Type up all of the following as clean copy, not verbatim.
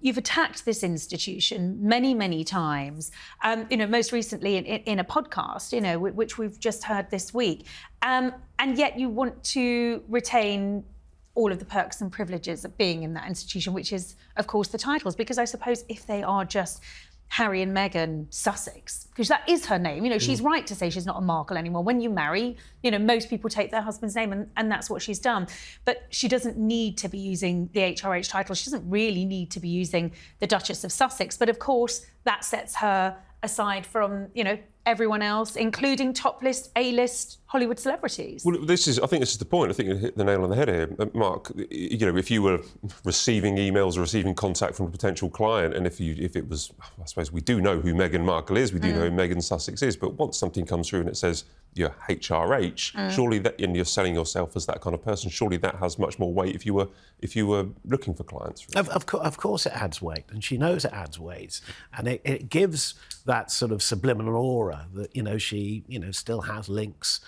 you've attacked this institution many, many times. Most recently in a podcast, which we've just heard this week, and yet you want to retain all of the perks and privileges of being in that institution, which is, of course, the titles. Because I suppose if they are just Harry and Meghan Sussex, because that is her name. She's right to say she's not a Markle anymore. When you marry, most people take their husband's name, and that's what she's done. But she doesn't need to be using the HRH title. She doesn't really need to be using the Duchess of Sussex. But of course, that sets her aside from, everyone else, including top-list, A-list Hollywood celebrities. Well, I think this is the point. I think you hit the nail on the head here, Mark. If you were receiving emails or receiving contact from a potential client, and if it was, I suppose we do know who Meghan Markle is, we do know who Meghan Sussex is, but once something comes through and it says you're HRH, surely that, and you're selling yourself as that kind of person, surely that has much more weight if you were looking for clients. Of course it adds weight, and she knows it adds weight, and it gives that sort of subliminal aura that she still has links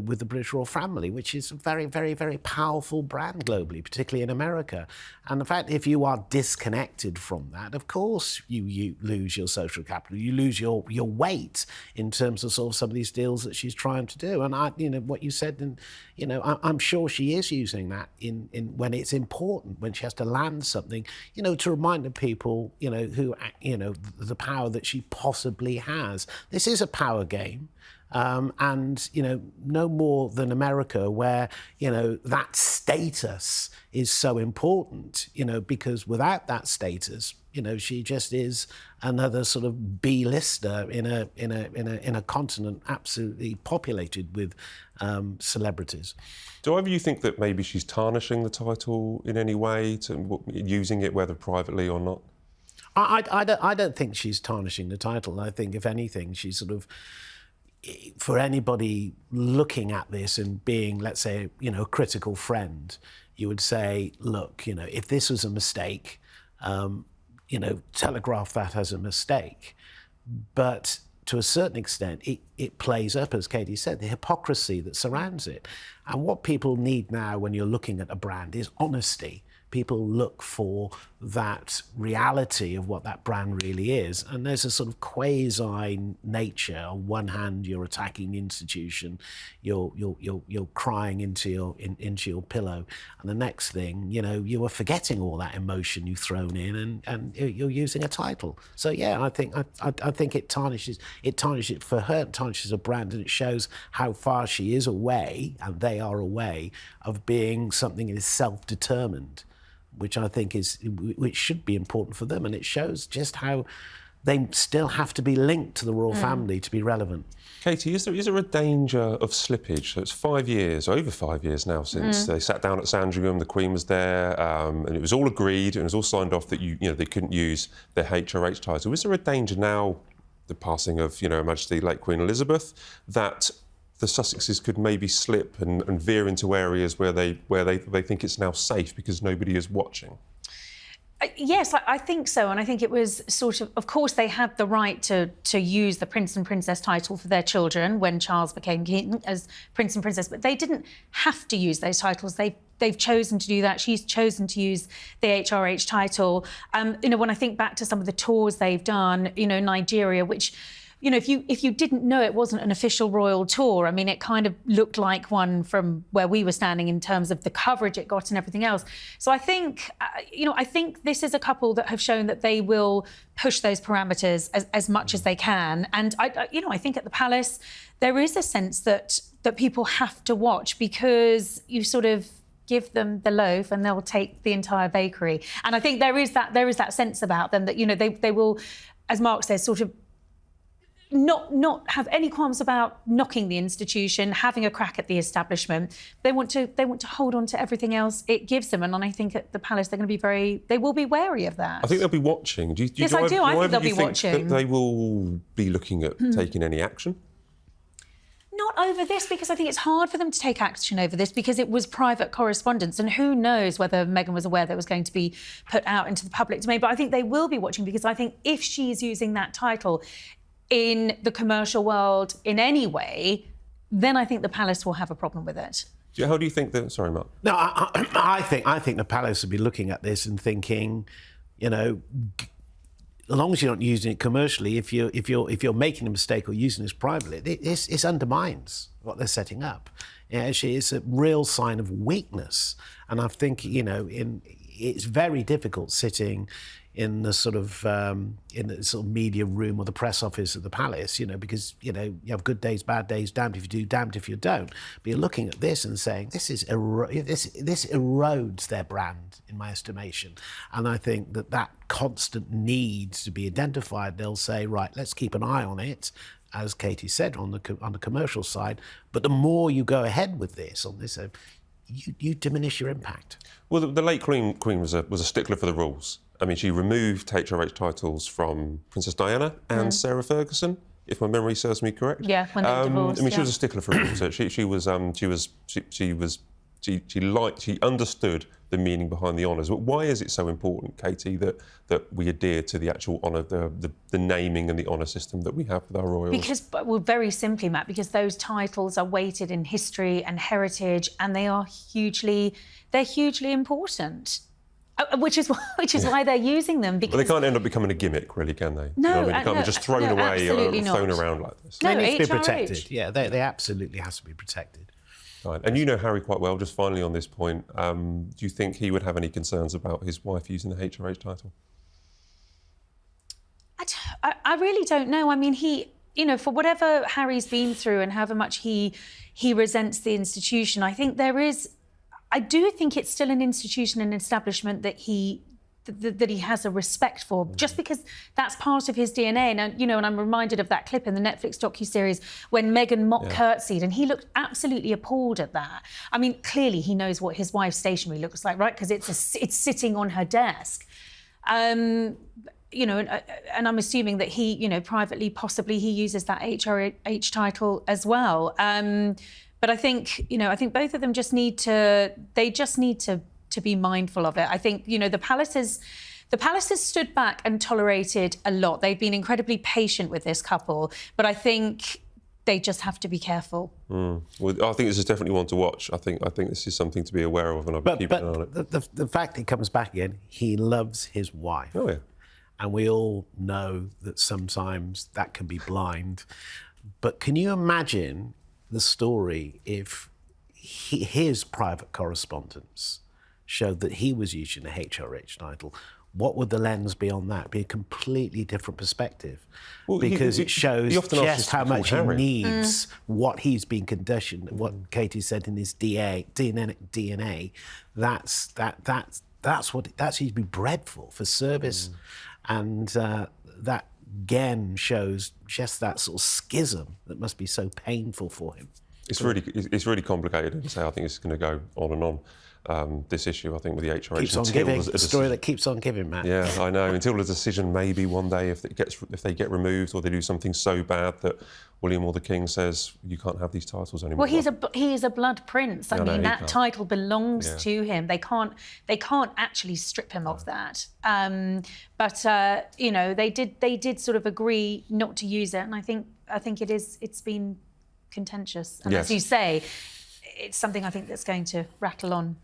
with the British royal family, which is a very, very, very powerful brand globally, particularly in America. And the fact, if you are disconnected from that, of course you lose your social capital, you lose your weight in terms of sort of some of these deals that she's trying to do. And what you said, and I'm sure she is using that in when it's important, when she has to land something, to remind the people, who the power that she possibly has. This is a power game. And no more than America, where that status is so important, because without that status, she just is another sort of B-lister in a continent absolutely populated with celebrities. Do either of you think that maybe she's tarnishing the title in any way, using it whether privately or not? I don't think she's tarnishing the title. I think, if anything, she's sort of, for anybody looking at this and being, let's say, a critical friend, you would say, look, if this was a mistake, telegraph that as a mistake. But to a certain extent, it plays up, as Katie said, the hypocrisy that surrounds it. And what people need now when you're looking at a brand is honesty. People look for that reality of what that brand really is. And there's a sort of quasi-nature. On one hand, you're attacking the institution, you're crying into your pillow. And the next thing, you are forgetting all that emotion you've thrown in, and you're using a title. So yeah, I think it tarnishes for her, it tarnishes a brand, and it shows how far she is away, and they are away, of being something that is self-determined, which I think which should be important for them. And it shows just how they still have to be linked to the royal family to be relevant. Katie, is there a danger of slippage? So it's 5 years, over 5 years now, since they sat down at Sandringham, the Queen was there, and it was all agreed, and it was all signed off that they couldn't use their HRH title. Is there a danger now, the passing of Her Majesty late Queen Elizabeth, that the Sussexes could maybe slip and veer into areas where they think it's now safe because nobody is watching? Yes, I think so. And I think it was of course, they had the right to use the Prince and Princess title for their children when Charles became king as Prince and Princess, but they didn't have to use those titles. They've chosen to do that. She's chosen to use the HRH title. When I think back to some of the tours they've done, Nigeria, which, if you didn't know it wasn't an official royal tour, I mean, it kind of looked like one from where we were standing in terms of the coverage it got and everything else. So I think, I think this is a couple that have shown that they will push those parameters as much as they can. And I think at the palace there is a sense that people have to watch, because you sort of give them the loaf and they'll take the entire bakery. And I think there is that sense about them that they will, as Mark says, sort of not have any qualms about knocking the institution, having a crack at the establishment. They want to hold on to everything else it gives them, and I think at the palace they will be wary of that. I think they'll be watching. Yes, I do. I think they'll be watching. That they will be looking at taking any action? Not over this, because I think it's hard for them to take action over this, because it was private correspondence, and who knows whether Meghan was aware that it was going to be put out into the public domain. But I think they will be watching, because I think if she's using that title in the commercial world in any way, then I think the palace will have a problem with it. How do you think that? Sorry, Mark. No, I think the palace would be looking at this and thinking, you know, as long as you're not using it commercially, if you're making a mistake or using this privately, it undermines what they're setting up. Actually, it's a real sign of weakness. And I think, you know, it's very difficult sitting in the sort of media room or the press office of the palace, you know, because, you know, you have good days, bad days, damned if you do, damned if you don't. But you're looking at this and saying, this erodes their brand, in my estimation. And I think that constant need to be identified, they'll say, right, let's keep an eye on it, as Katie said, on the commercial side. But the more you go ahead with this, you diminish your impact. Well, the late Queen was a stickler for the rules. I mean, she removed HRH titles from Princess Diana and Sarah Ferguson, if my memory serves me correct. Yeah, when they divorced. I mean, she was a stickler for rules. She understood the meaning behind the honours. But why is it so important, Katie, that we adhere to the actual honour, the naming and the honour system that we have with our royals? Because, well, very simply, Matt, because those titles are weighted in history and heritage, and they're hugely important. Which is why they're using them. Because they can't end up becoming a gimmick, really, can they? No, you know, they can't be just thrown away or thrown around like this. No, they need to be HRH. protected. Yeah, they absolutely has to be protected. Right. And you know Harry quite well. Just finally on this point, do you think he would have any concerns about his wife using the HRH title? I really don't know. I mean, you know, for whatever Harry's been through and however much he resents the institution, I do think it's still an institution and establishment that he has a respect for, just because that's part of his DNA. And, you know, and I'm reminded of that clip in the Netflix docuseries when Meghan curtsied, and he looked absolutely appalled at that. I mean, clearly he knows what his wife's stationery looks like, right? Because it's sitting on her desk. You know, and I'm assuming that he, you know, privately, possibly he uses that HRH title as well. But I think, you know, both of them just need to be mindful of it. I think, you know, the palace has stood back and tolerated a lot. They've been incredibly patient with this couple, but I think they just have to be careful. Well, I think this is definitely one to watch. I think this is something to be aware of, and I'll be keeping an eye on it. The fact he comes back again, he loves his wife. Oh, yeah. And we all know that sometimes that can be blind. But can you imagine the story if his private correspondence showed that he was using the HRH title? What would the lens be on that? It'd be a completely different perspective, because it shows just how much he needs what he's been conditioned. What Katie said in his DNA. That's what he's been bred for service, and that again shows just that sort of schism that must be so painful for him. It's really complicated. As I say, I think it's going to go on and on. This issue, I think, with the HRH. Keeps on giving. A story that keeps on giving, Matt. Yeah, I know. Until the decision, maybe one day, if they get removed or they do something so bad that William or the King says you can't have these titles anymore. Well, he is a blood prince. I mean, that title belongs to him. They can't actually strip him of that. But you know, they did sort of agree not to use it, and I think it's been contentious. And as you say, it's something I think that's going to rattle on.